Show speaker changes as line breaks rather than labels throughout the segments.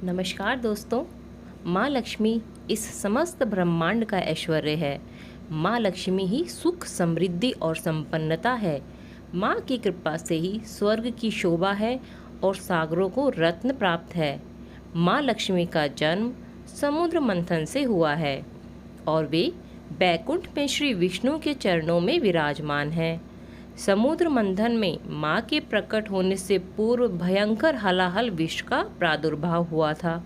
नमस्कार दोस्तों। माँ लक्ष्मी इस समस्त ब्रह्मांड का ऐश्वर्य है। माँ लक्ष्मी ही सुख, समृद्धि और संपन्नता है। माँ की कृपा से ही स्वर्ग की शोभा है और सागरों को रत्न प्राप्त है। माँ लक्ष्मी का जन्म समुद्र मंथन से हुआ है और वे बैकुंठ में श्री विष्णु के चरणों में विराजमान हैं। समुद्र मंथन में माँ के प्रकट होने से पूर्व भयंकर हलाहल विष का प्रादुर्भाव हुआ था।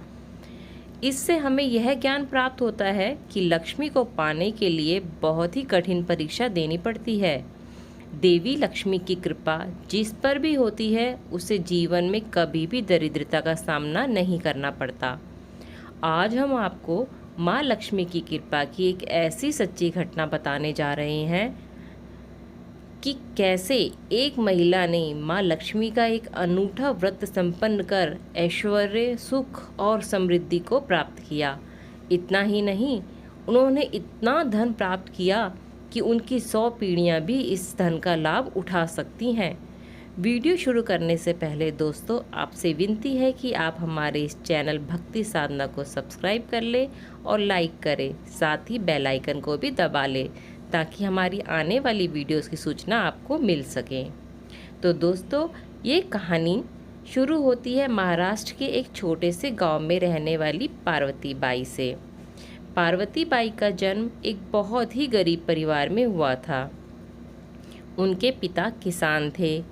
इससे हमें यह ज्ञान प्राप्त होता है कि लक्ष्मी को पाने के लिए बहुत ही कठिन परीक्षा देनी पड़ती है। देवी लक्ष्मी की कृपा जिस पर भी होती है उसे जीवन में कभी भी दरिद्रता का सामना नहीं करना पड़ता। आज हम आपको माँ लक्ष्मी की कृपा की एक ऐसी सच्ची घटना बताने जा रहे हैं कि कैसे एक महिला ने माँ लक्ष्मी का एक अनूठा व्रत संपन्न कर ऐश्वर्य, सुख और समृद्धि को प्राप्त किया। इतना ही नहीं, उन्होंने इतना धन प्राप्त किया कि उनकी 100 पीढ़ियाँ भी इस धन का लाभ उठा सकती हैं। वीडियो शुरू करने से पहले दोस्तों आपसे विनती है कि आप हमारे इस चैनल भक्ति साधना को सब्सक्राइब कर लें और लाइक करें, साथ ही बेल आइकन को भी दबा लें ताकि हमारी आने वाली वीडियोस की सूचना आपको मिल सके। तो दोस्तों, ये कहानी शुरू होती है महाराष्ट्र के एक छोटे से गांव में रहने वाली पार्वती बाई से। पार्वती बाई का जन्म एक बहुत ही गरीब परिवार में हुआ था। उनके पिता किसान थे,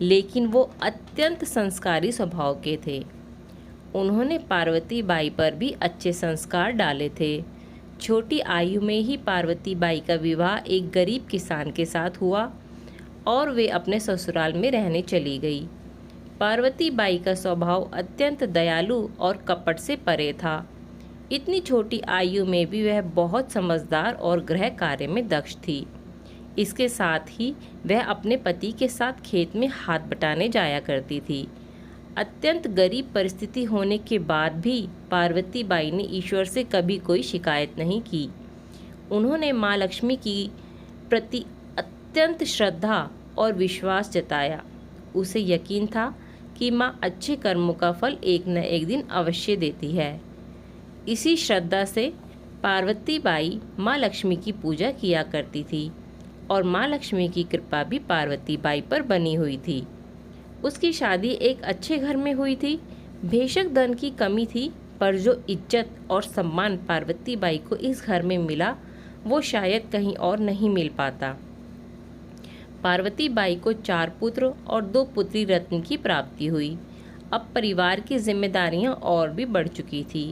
लेकिन वो अत्यंत संस्कारी स्वभाव के थे। उन्होंने पार्वती बाई पर भी अच्छे संस्कार डाले थे। छोटी आयु में ही पार्वती बाई का विवाह एक गरीब किसान के साथ हुआ और वे अपने ससुराल में रहने चली गई। पार्वती बाई का स्वभाव अत्यंत दयालु और कपट से परे था। इतनी छोटी आयु में भी वह बहुत समझदार और गृह कार्य में दक्ष थी। इसके साथ ही वह अपने पति के साथ खेत में हाथ बटाने जाया करती थी। अत्यंत गरीब परिस्थिति होने के बाद भी पार्वती बाई ने ईश्वर से कभी कोई शिकायत नहीं की। उन्होंने माँ लक्ष्मी की प्रति अत्यंत श्रद्धा और विश्वास जताया। उसे यकीन था कि माँ अच्छे कर्मों का फल एक न एक दिन अवश्य देती है। इसी श्रद्धा से पार्वती बाई माँ लक्ष्मी की पूजा किया करती थी और माँ लक्ष्मी की कृपा भी पार्वती बाई पर बनी हुई थी। उसकी शादी एक अच्छे घर में हुई थी। बेशक धन की कमी थी, पर जो इज्जत और सम्मान पार्वती बाई को इस घर में मिला वो शायद कहीं और नहीं मिल पाता। पार्वती बाई को 4 पुत्र और 2 पुत्री रत्न की प्राप्ति हुई। अब परिवार की जिम्मेदारियां और भी बढ़ चुकी थी।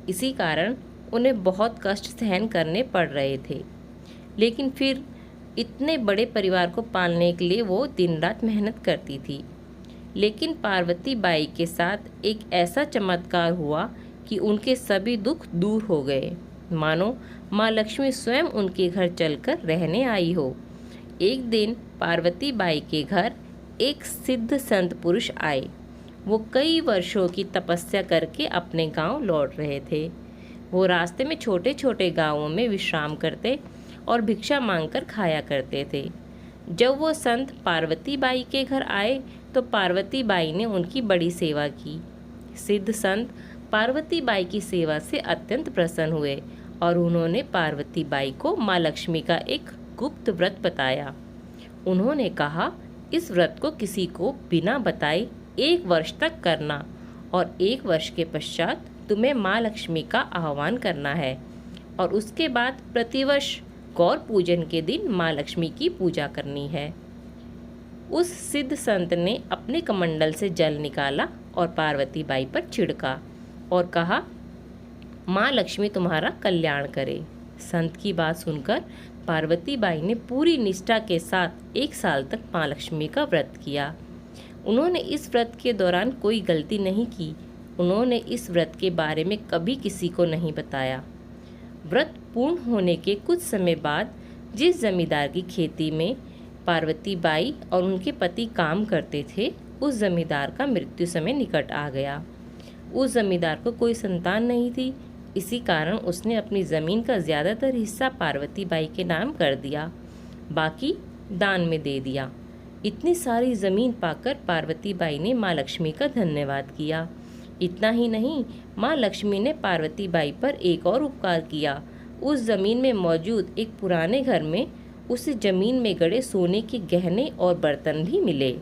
इसी कारण उन्हें बहुत कष्ट सहन करने पड़ रहे थे, लेकिन फिर इतने बड़े परिवार को पालने के लिए वो दिन रात मेहनत करती थी। लेकिन पार्वती बाई के साथ एक ऐसा चमत्कार हुआ कि उनके सभी दुख दूर हो गए, मानो माँ लक्ष्मी स्वयं उनके घर चलकर रहने आई हो। एक दिन पार्वती बाई के घर एक सिद्ध संत पुरुष आए। वो कई वर्षों की तपस्या करके अपने गांव लौट रहे थे। वो रास्ते में छोटे छोटे गांवों में विश्राम करते और भिक्षा मांगकर खाया करते थे। जब वो संत पार्वती बाई के घर आए तो पार्वती बाई ने उनकी बड़ी सेवा की। सिद्ध संत पार्वती बाई की सेवा से अत्यंत प्रसन्न हुए और उन्होंने पार्वती बाई को माँ लक्ष्मी का एक गुप्त व्रत बताया। उन्होंने कहा, इस व्रत को किसी को बिना बताए 1 वर्ष तक करना और 1 वर्ष के पश्चात तुम्हें माँ लक्ष्मी का आह्वान करना है और उसके बाद प्रतिवर्ष गौर पूजन के दिन माँ लक्ष्मी की पूजा करनी है। उस सिद्ध संत ने अपने कमंडल से जल निकाला और पार्वती बाई पर छिड़का और कहा, माँ लक्ष्मी तुम्हारा कल्याण करे। संत की बात सुनकर पार्वती बाई ने पूरी निष्ठा के साथ 1 साल तक माँ लक्ष्मी का व्रत किया। उन्होंने इस व्रत के दौरान कोई गलती नहीं की। उन्होंने इस व्रत के बारे में कभी किसी को नहीं बताया। व्रत पूर्ण होने के कुछ समय बाद जिस जमींदार की खेती में पार्वती बाई और उनके पति काम करते थे, उस जमींदार का मृत्यु समय निकट आ गया। उस जमींदार को कोई संतान नहीं थी। इसी कारण उसने अपनी ज़मीन का ज़्यादातर हिस्सा पार्वती बाई के नाम कर दिया, बाकी दान में दे दिया। इतनी सारी ज़मीन पाकर पार्वती बाई ने माँ लक्ष्मी का धन्यवाद किया। इतना ही नहीं, माँ लक्ष्मी ने पार्वती बाई पर एक और उपकार किया। उस जमीन में मौजूद एक पुराने घर में उसे जमीन में गड़े सोने के गहने और बर्तन भी मिले,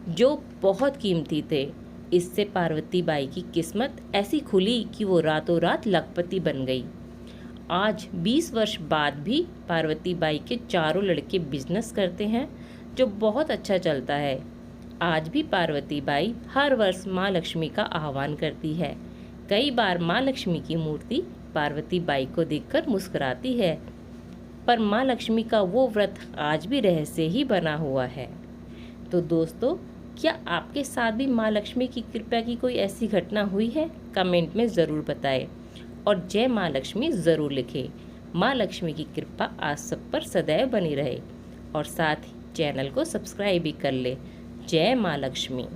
जो बहुत कीमती थे। इससे पार्वती बाई की किस्मत ऐसी खुली कि वो रातों रात लखपति बन गई। आज 20 वर्ष बाद भी पार्वती बाई के चारों लड़के बिजनेस करते हैं, जो बहुत अच्छा चलता है। आज भी पार्वती बाई हर वर्ष माँ लक्ष्मी का आह्वान करती है। कई बार माँ लक्ष्मी की मूर्ति पार्वती बाई को देखकर मुस्कुराती है, पर माँ लक्ष्मी का वो व्रत आज भी रहस्य ही बना हुआ है। तो दोस्तों, क्या आपके साथ भी माँ लक्ष्मी की कृपा की कोई ऐसी घटना हुई है? कमेंट में ज़रूर बताएं और जय माँ लक्ष्मी ज़रूर लिखें। माँ लक्ष्मी की कृपा आप सब पर सदैव बनी रहे और साथ ही चैनल को सब्सक्राइब भी कर ले। जय माँ लक्ष्मी।